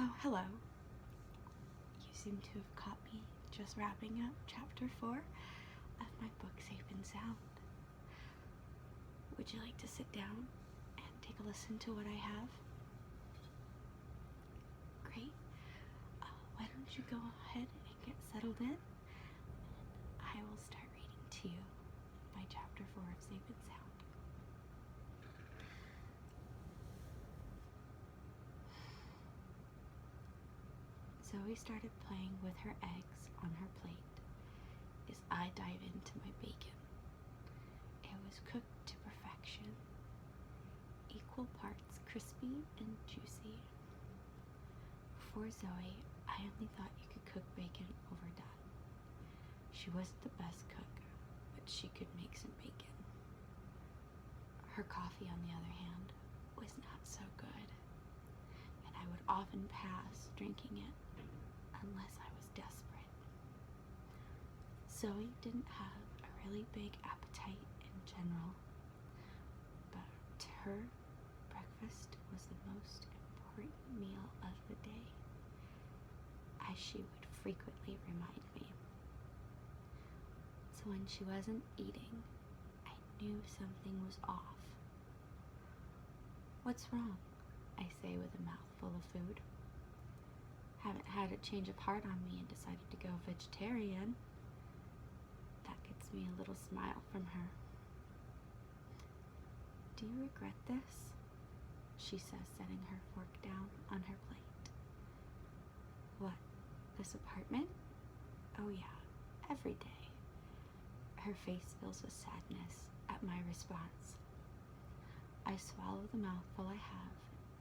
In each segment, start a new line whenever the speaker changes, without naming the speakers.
Oh, hello. You seem to have caught me just wrapping up chapter 4 of my book Safe and Sound. Would you like to sit down and take a listen to what I have? Great. Why don't you go ahead and get settled in? I will start reading to you my chapter 4 of Safe and Sound. Zoe started playing with her eggs on her plate as I dive into my bacon. It was cooked to perfection, equal parts crispy and juicy. Before Zoe, I only thought you could cook bacon overdone. She wasn't the best cook, but she could make some bacon. Her coffee, on the other hand, was not so good, and I would often pass drinking it unless I was desperate. Zoe didn't have a really big appetite in general, but to her, breakfast was the most important meal of the day, as she would frequently remind me. So when she wasn't eating, I knew something was off. "What's wrong?" I say with a mouthful of food. "Haven't had a change of heart on me and decided to go vegetarian." That gets me a little smile from her. "Do you regret this?" she says, setting her fork down on her plate. "What, this apartment?" "Oh yeah, every day." Her face fills with sadness at my response. I swallow the mouthful I have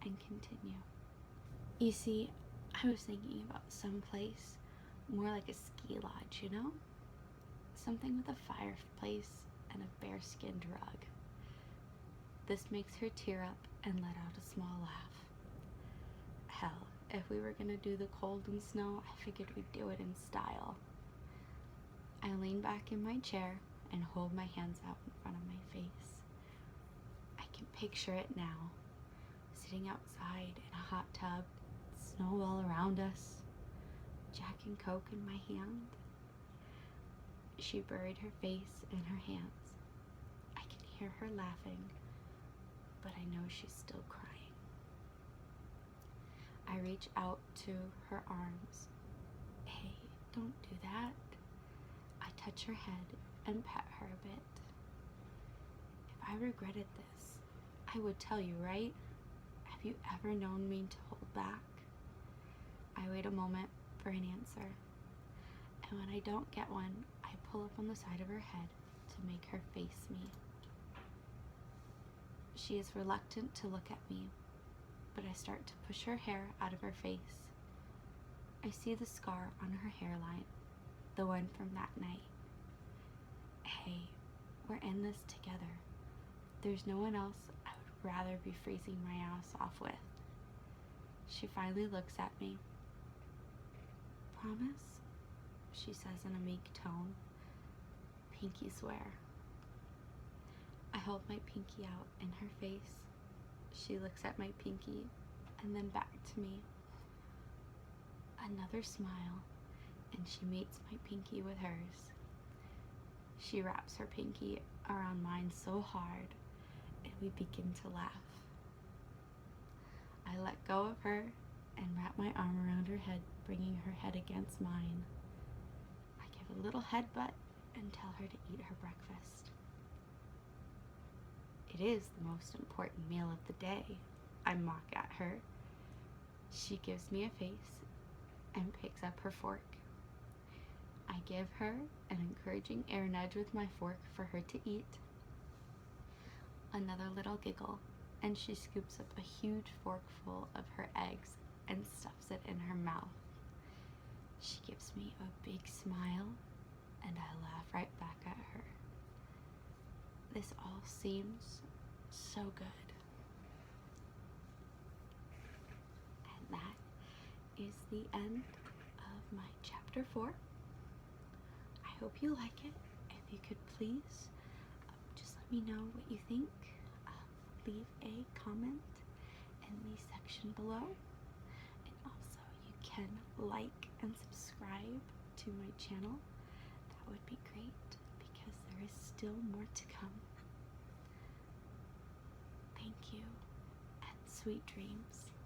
and continue. "You see, I was thinking about some place more like a ski lodge, you know? Something with a fireplace and a bearskin rug." This makes her tear up and let out a small laugh. Hell, if we were gonna do the cold and snow, I figured we'd do it in style. I lean back in my chair and hold my hands out in front of my face. I can picture it now, sitting outside in a hot tub, snow all around us, Jack and Coke in my hand. She buried her face in her hands. I can hear her laughing, but I know she's still crying. I reach out to her arms. "Hey, don't do that." I touch her head and pet her a bit. "If I regretted this, I would tell you, right? Have you ever known me to hold back?" I wait a moment for an answer, and when I don't get one, I pull up on the side of her head to make her face me. She is reluctant to look at me, but I start to push her hair out of her face. I see the scar on her hairline, the one from that night. "Hey, we're in this together. There's no one else I would rather be freezing my ass off with." She finally looks at me. "Promise?" she says in a meek tone. "Pinky swear." I hold my pinky out in her face. She looks at my pinky and then back to me. Another smile, and she meets my pinky with hers. She wraps her pinky around mine so hard, and we begin to laugh. I let go of her and wrap my arm around her head, bringing her head against mine. I give a little headbutt and tell her to eat her breakfast. "It is the most important meal of the day," I mock at her. She gives me a face and picks up her fork. I give her an encouraging air nudge with my fork for her to eat. Another little giggle, and she scoops up a huge forkful of her eggs and stuffs it in her mouth. She gives me a big smile, and I laugh right back at her. This all seems so good. And that is the end of my chapter 4. I hope you like it. If you could please just let me know what you think. Leave a comment in the section below, and also can like and subscribe to my channel, that would be great because there is still more to come. Thank you and sweet dreams.